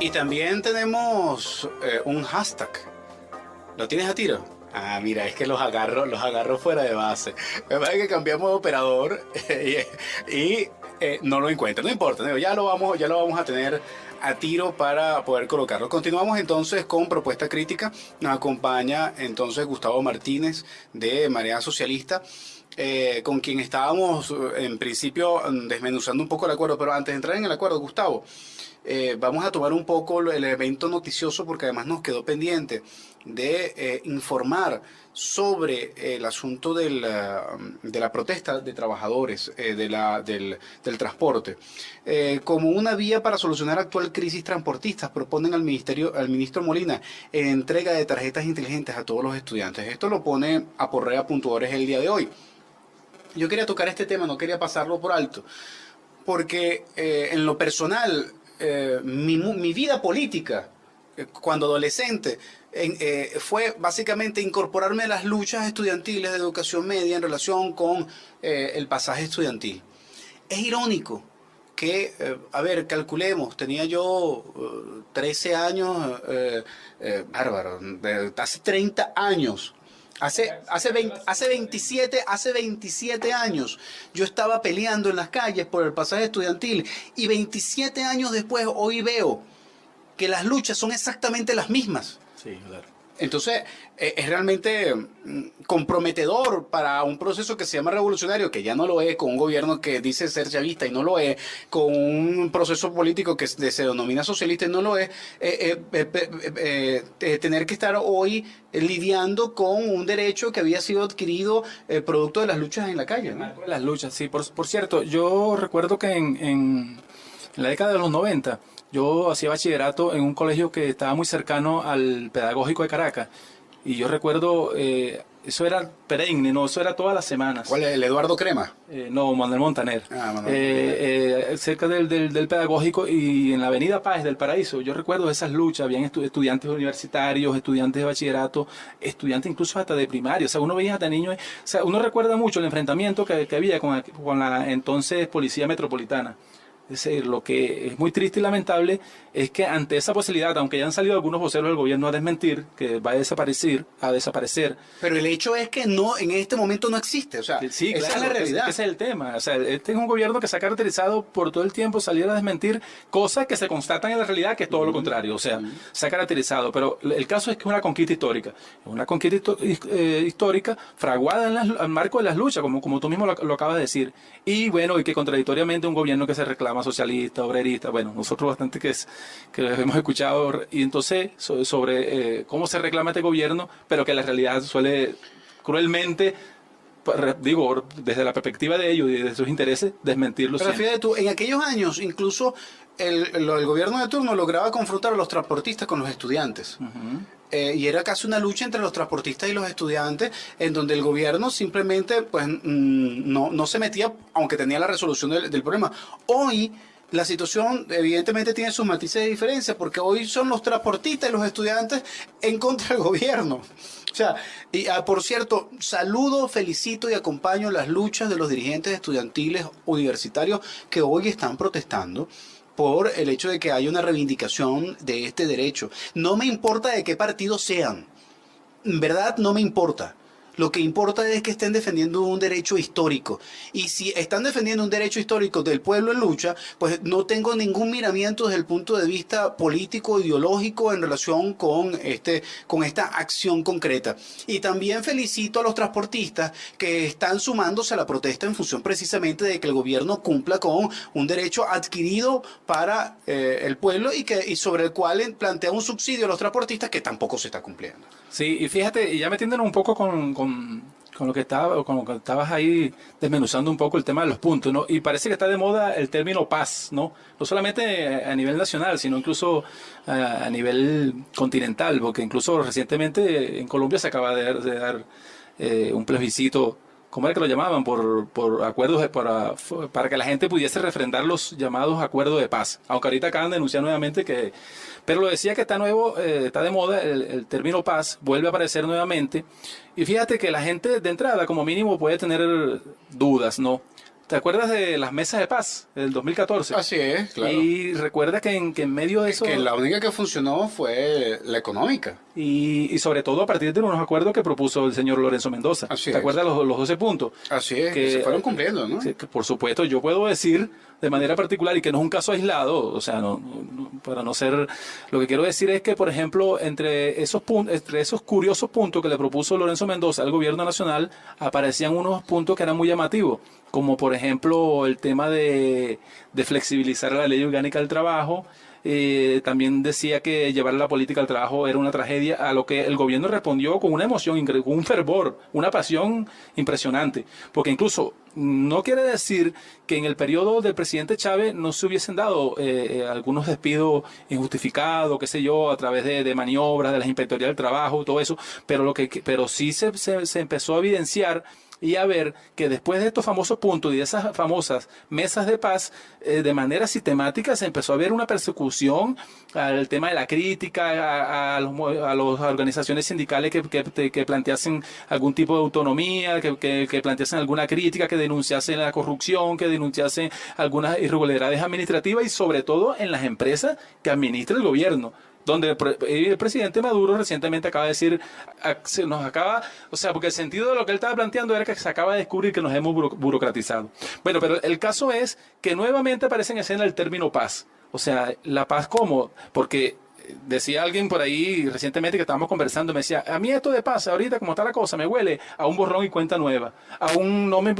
Y también tenemos un hashtag. ¿Lo tienes a tiro? Ah, mira, es que los agarro fuera de base. Me parece que cambiamos de operador y no lo encuentro. No importa, ¿no? Ya lo vamos a tener a tiro para poder colocarlo. Continuamos entonces con propuesta crítica. Nos acompaña entonces Gustavo Martínez de Marea Socialista. Con quien estábamos en principio desmenuzando un poco el acuerdo, pero antes de entrar en el acuerdo, Gustavo, vamos a tomar un poco el evento noticioso porque además nos quedó pendiente de informar sobre el asunto de la protesta de trabajadores del transporte. Como una vía para solucionar la actual crisis transportistas, proponen al ministro Molina entrega de tarjetas inteligentes a todos los estudiantes. Esto lo pone a Porrea.org el día de hoy. Yo quería tocar este tema, no quería pasarlo por alto, porque en lo personal, mi vida política, cuando adolescente, fue básicamente incorporarme a las luchas estudiantiles de educación media en relación con el pasaje estudiantil. Es irónico que, calculemos, tenía yo 13 años, bárbaro, hace 30 años. Hace 27 años yo estaba peleando en las calles por el pasaje estudiantil y 27 años después hoy veo que las luchas son exactamente las mismas. Sí, claro. Entonces es realmente comprometedor para un proceso que se llama revolucionario, que ya no lo es, con un gobierno que dice ser chavista y no lo es, con un proceso político que se denomina socialista y no lo es, tener que estar hoy lidiando con un derecho que había sido adquirido producto de las luchas en la calle, ¿no? Las luchas, sí. Por cierto, yo recuerdo que en la década de los 90, yo hacía bachillerato en un colegio que estaba muy cercano al Pedagógico de Caracas. Y yo recuerdo, eso era perenne, no, eso era todas las semanas. ¿Cuál es? ¿El Eduardo Crema? No, Manuel Montaner. Cerca del Pedagógico y en la Avenida Páez del Paraíso. Yo recuerdo esas luchas, habían estudiantes universitarios, estudiantes de bachillerato, estudiantes incluso hasta de primaria. O sea, uno veía hasta niños. O sea, uno recuerda mucho el enfrentamiento que había con la entonces Policía Metropolitana. Es decir, lo que es muy triste y lamentable es que ante esa posibilidad, aunque ya han salido algunos voceros del gobierno a desmentir que va a desaparecer. Pero el hecho es que no, en este momento no existe, o sea, sí, esa claro, es la realidad. Ese es el tema. O sea, este es un gobierno que se ha caracterizado por todo el tiempo salir a desmentir cosas que se constatan en la realidad, que es todo lo contrario. O sea, se ha caracterizado. Pero el caso es que es una conquista histórica. Es una conquista histórica fraguada en al marco de las luchas, como tú mismo lo acabas de decir. Y bueno, y que contradictoriamente un gobierno que se reclama socialista, obrerista, bueno, nosotros bastante que hemos escuchado, y entonces sobre cómo se reclama este gobierno, pero que la realidad suele cruelmente, digo, desde la perspectiva de ellos y de sus intereses, desmentirlo. Pero fíjate tú, en aquellos años incluso el gobierno de turno lograba confrontar a los transportistas con los estudiantes. Y era casi una lucha entre los transportistas y los estudiantes, en donde el gobierno simplemente pues no se metía, aunque tenía la resolución del problema. Hoy la situación evidentemente tiene sus matices de diferencia, porque hoy son los transportistas y los estudiantes en contra del gobierno. O sea, y por cierto, saludo, felicito y acompaño las luchas de los dirigentes estudiantiles universitarios que hoy están protestando por el hecho de que haya una reivindicación de este derecho. No me importa de qué partido sean, en verdad no me importa. Lo que importa es que estén defendiendo un derecho histórico. Y si están defendiendo un derecho histórico del pueblo en lucha, pues no tengo ningún miramiento desde el punto de vista político, ideológico en relación con esta acción concreta. Y también felicito a los transportistas que están sumándose a la protesta en función precisamente de que el gobierno cumpla con un derecho adquirido para el pueblo y sobre el cual plantea un subsidio a los transportistas que tampoco se está cumpliendo. Sí, y fíjate, y ya metiéndonos un poco con lo que estabas ahí desmenuzando un poco el tema de los puntos, ¿no? Y parece que está de moda el término paz, ¿no? No solamente a nivel nacional, sino incluso a nivel continental, porque incluso recientemente en Colombia se acaba de dar un plebiscito. ¿Cómo era que lo llamaban? Por acuerdos para que la gente pudiese refrendar los llamados acuerdos de paz. Aunque ahorita acaban de denunciar nuevamente que... Pero lo decía que está de moda el término paz, vuelve a aparecer nuevamente. Y fíjate que la gente de entrada, como mínimo, puede tener dudas, ¿no? ¿Te acuerdas de las mesas de paz del 2014? Así es, claro. Y recuerda que en medio de eso... Que la única que funcionó fue la económica. Y sobre todo a partir de unos acuerdos que propuso el señor Lorenzo Mendoza. Así ¿Te acuerdas los 12 puntos? Así es, Que se fueron cumpliendo, ¿no? Sí, que por supuesto, yo puedo decir de manera particular y que no es un caso aislado, o sea, para no ser, lo que quiero decir es que, por ejemplo, entre esos curiosos puntos que le propuso Lorenzo Mendoza al gobierno nacional, aparecían unos puntos que eran muy llamativos, como por ejemplo el tema de flexibilizar la ley orgánica del trabajo. También decía que llevar la política al trabajo era una tragedia, a lo que el gobierno respondió con una emoción, con un fervor, una pasión impresionante, porque incluso no quiere decir que en el periodo del presidente Chávez no se hubiesen dado algunos despidos injustificados, qué sé yo, a través de maniobras de las inspectorías del trabajo, todo eso, pero sí se empezó a evidenciar y a ver que después de estos famosos puntos y de esas famosas mesas de paz, de manera sistemática se empezó a ver una persecución al tema de la crítica, a las organizaciones sindicales que planteasen algún tipo de autonomía, que planteasen alguna crítica, que denunciasen la corrupción, que denunciasen algunas irregularidades administrativas y sobre todo en las empresas que administra el gobierno. Donde el presidente Maduro recientemente acaba de decir, o sea, porque el sentido de lo que él estaba planteando era que se acaba de descubrir que nos hemos burocratizado. Bueno, pero el caso es que nuevamente aparece en escena el término paz. O sea, ¿la paz cómo? Porque decía alguien por ahí recientemente que estábamos conversando, me decía, a mí esto de paz, ahorita como está la cosa, me huele a un borrón y cuenta nueva. Aún no me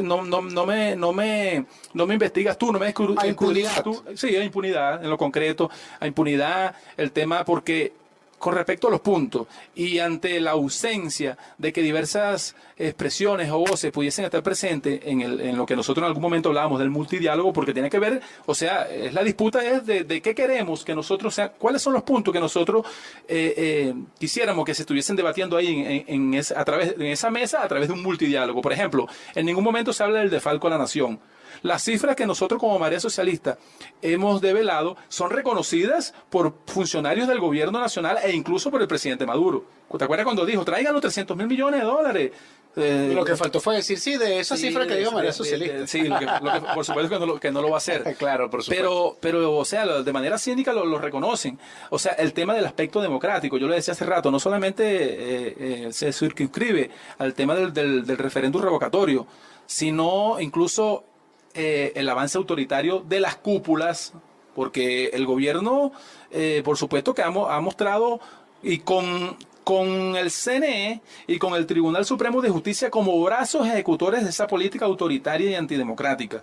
investigas tú, no me descubres. A impunidad. Tú. Sí, a impunidad, en lo concreto, a impunidad, el tema porque con respecto a los puntos y ante la ausencia de que diversas expresiones o voces pudiesen estar presentes en lo que nosotros en algún momento hablábamos del multidiálogo, porque tiene que ver, o sea, la disputa es de qué queremos que nosotros, o sea, cuáles son los puntos que nosotros quisiéramos que se estuviesen debatiendo ahí en esa mesa a través de un multidiálogo. Por ejemplo, en ningún momento se habla del desfalco a la nación. Las cifras que nosotros como Marea Socialista hemos develado son reconocidas por funcionarios del gobierno nacional e incluso por el presidente Maduro. ¿Te acuerdas cuando dijo, tráiganos los 300 mil millones de dólares? Lo que faltó fue decir, sí, de esa cifra que dijo Marea Socialista. Sí, por supuesto que no lo va a hacer. Claro, por supuesto. Pero, o sea, de manera cínica lo reconocen. O sea, el tema del aspecto democrático, yo lo decía hace rato, no solamente se circunscribe al tema del referéndum revocatorio, sino incluso el avance autoritario de las cúpulas, porque el gobierno, por supuesto que ha mostrado, y con el CNE y con el Tribunal Supremo de Justicia como brazos ejecutores de esa política autoritaria y antidemocrática,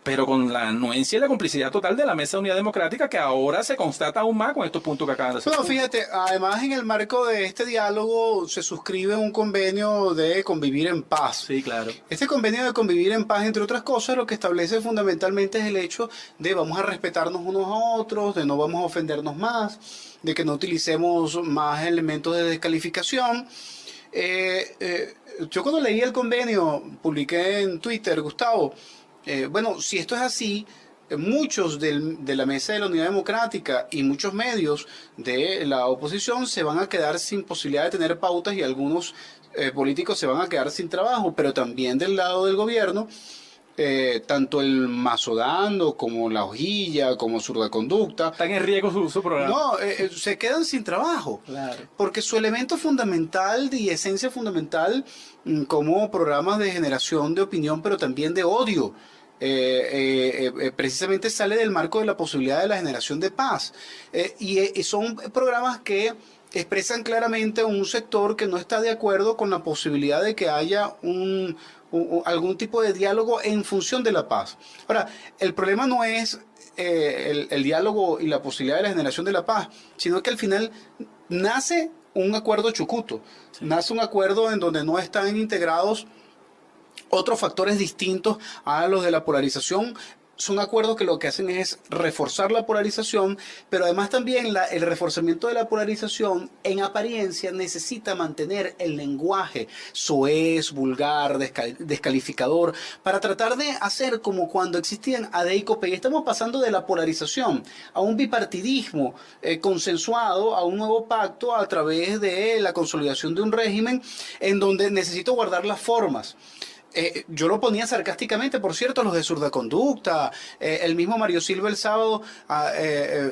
pero con la anuencia y la complicidad total de la Mesa de Unidad Democrática, que ahora se constata aún más con estos puntos que acaban de hacer. Bueno, fíjate, además en el marco de este diálogo se suscribe un convenio de convivir en paz. Sí, claro. Este convenio de convivir en paz, entre otras cosas, lo que establece fundamentalmente es el hecho de vamos a respetarnos unos a otros, de no vamos a ofendernos más, de que no utilicemos más elementos de descalificación. Yo cuando leí el convenio, publiqué en Twitter, Gustavo, bueno, si esto es así, muchos de la Mesa de la Unidad Democrática y muchos medios de la oposición se van a quedar sin posibilidad de tener pautas y algunos políticos se van a quedar sin trabajo, pero también del lado del gobierno, tanto el Mazodando como La Hojilla, como Surdaconducta, están en riesgo su programa. No, se quedan sin trabajo. Claro. Porque su elemento fundamental y esencia fundamental como programas de generación de opinión, pero también de odio, precisamente sale del marco de la posibilidad de la generación de paz. Y son programas que expresan claramente un sector que no está de acuerdo con la posibilidad de que haya algún tipo de diálogo en función de la paz. Ahora, el problema no es el diálogo y la posibilidad de la generación de la paz, sino que al final nace un acuerdo chucuto, nace un acuerdo en donde no están integrados otros factores distintos a los de la polarización. Son acuerdos que lo que hacen es reforzar la polarización, pero además también el reforzamiento de la polarización en apariencia necesita mantener el lenguaje soez, vulgar, descalificador, para tratar de hacer como cuando existían AD y COPEI. Estamos pasando de la polarización a un bipartidismo consensuado, a un nuevo pacto a través de la consolidación de un régimen en donde necesito guardar las formas. Yo lo ponía sarcásticamente, por cierto, los de Surdaconducta. El mismo Mario Silva el sábado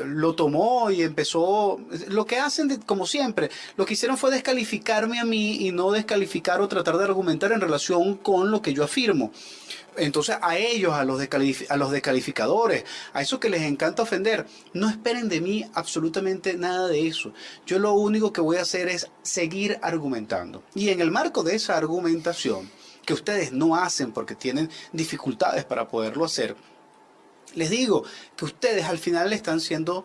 lo tomó y empezó. Lo que hacen, como siempre, lo que hicieron fue descalificarme a mí y no descalificar o tratar de argumentar en relación con lo que yo afirmo. Entonces a ellos, a los descalificadores, a esos que les encanta ofender, no esperen de mí absolutamente nada de eso. Yo lo único que voy a hacer es seguir argumentando. Y en el marco de esa argumentación, que ustedes no hacen porque tienen dificultades para poderlo hacer, les digo que ustedes al final están siendo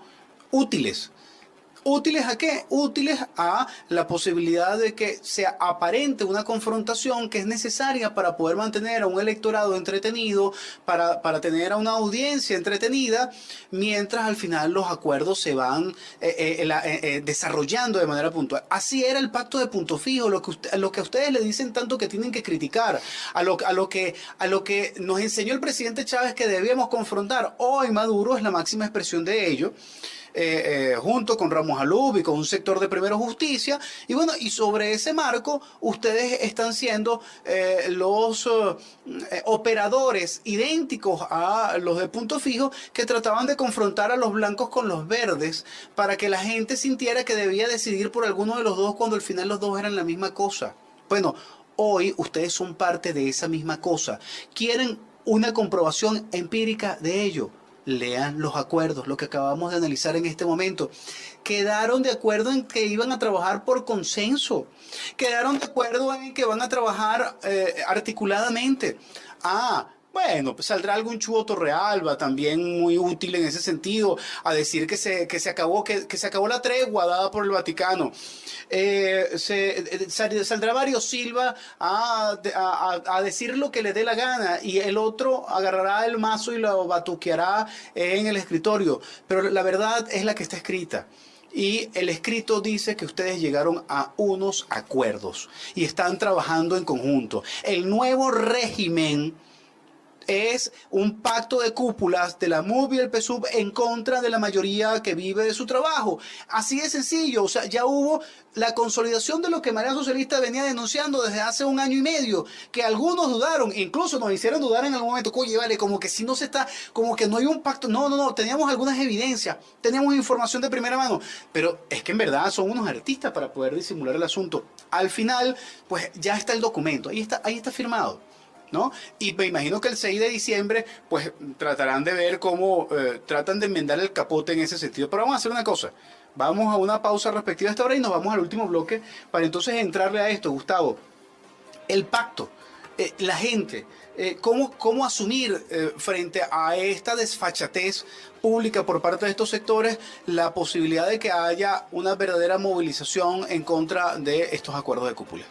útiles. ¿Útiles a qué? Útiles a la posibilidad de que se aparente una confrontación que es necesaria para poder mantener a un electorado entretenido, para tener a una audiencia entretenida, mientras al final los acuerdos se van desarrollando de manera puntual. Así era el pacto de Punto Fijo, lo que a ustedes le dicen tanto que tienen que criticar, a lo que nos enseñó el presidente Chávez que debíamos confrontar. Hoy Maduro es la máxima expresión de ello. Junto con Ramos Alub y con un sector de Primero Justicia, y bueno, y sobre ese marco ustedes están siendo los operadores idénticos a los de Punto Fijo, que trataban de confrontar a los blancos con los verdes para que la gente sintiera que debía decidir por alguno de los dos cuando al final los dos eran la misma cosa. Bueno, hoy ustedes son parte de esa misma cosa. ¿Quieren una comprobación empírica de ello? Lean los acuerdos, lo que acabamos de analizar en este momento. Quedaron de acuerdo en que iban a trabajar por consenso. Quedaron de acuerdo en que van a trabajar articuladamente. Bueno, pues saldrá algún Chuo Torrealba, también muy útil en ese sentido, a decir que se acabó la tregua dada por el Vaticano. Saldrá Mario Silva a decir lo que le dé la gana, y el otro agarrará el mazo y lo batuqueará en el escritorio. Pero la verdad es la que está escrita. Y el escrito dice que ustedes llegaron a unos acuerdos y están trabajando en conjunto. El nuevo régimen es un pacto de cúpulas de la MUV y el PSUV en contra de la mayoría que vive de su trabajo. Así de sencillo. O sea, ya hubo la consolidación de lo que Marea Socialista venía denunciando desde hace 1 año y medio, que algunos dudaron, incluso nos hicieron dudar en algún momento. Oye, vale, como que si no se está, como que no hay un pacto. No, teníamos algunas evidencias, teníamos información de primera mano, pero es que en verdad son unos artistas para poder disimular el asunto. Al final, pues ya está el documento, ahí está firmado, ¿no? Y me imagino que el 6 de diciembre pues tratarán de ver cómo tratan de enmendar el capote en ese sentido. Pero vamos a hacer una cosa, vamos a una pausa respectiva a esta hora y nos vamos al último bloque para entonces entrarle a esto. Gustavo, el pacto, la gente, cómo asumir frente a esta desfachatez pública por parte de estos sectores la posibilidad de que haya una verdadera movilización en contra de estos acuerdos de cúpula.